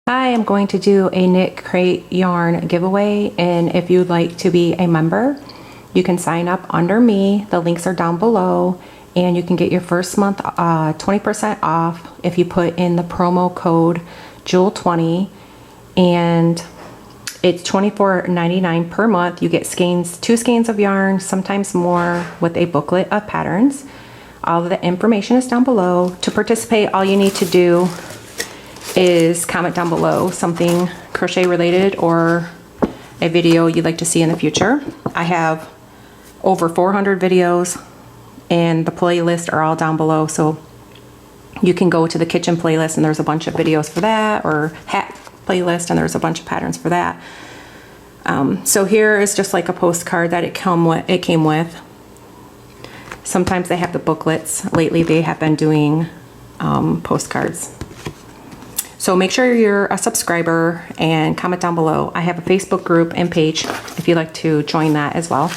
Hi, I'm going to do a KnitCrate yarn giveaway, and if you'd like to be a member, you can sign up under me. The links are down below, and you can get your first month 20% off if you put in the promo code JEWEL20, and it's $24.99 per month. You get skeins, 2 skeins of yarn, sometimes more, with a booklet of patterns. All of the information is down below. To participate, all you need to do is comment down below something crochet related or a video you'd like to see in the future. I have over 400 videos, and the playlist are all down below, so you can go to the kitchen playlist and there's a bunch of videos for that, or hat playlist and there's a bunch of patterns for that. So here is just like a postcard that it came with. Sometimes they have the booklets. Lately they have been doing postcards. So make sure you're a subscriber and comment down below. I have a Facebook group and page if you'd like to join that as well.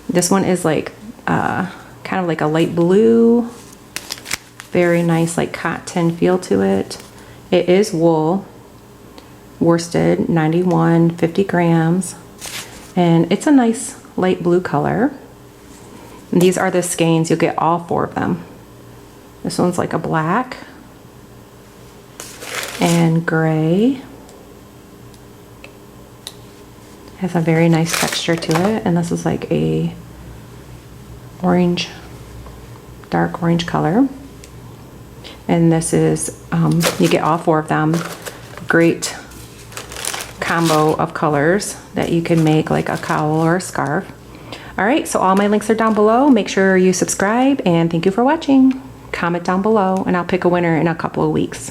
This one is like kind of like a light blue, very nice like cotton feel to it. It is wool, worsted, 91, 50 grams, and it's a nice light blue color. And these are the skeins. You'll get all 4 of them. This one's like a black and gray. Has a very nice texture to it, and this is like a orange, dark orange color. And this is you get all 4 of them. Great combo of colors that you can make like a cowl or a scarf. All right, so all my links are down below. Make sure you subscribe, and thank you for watching. Comment down below and I'll pick a winner in a couple of weeks.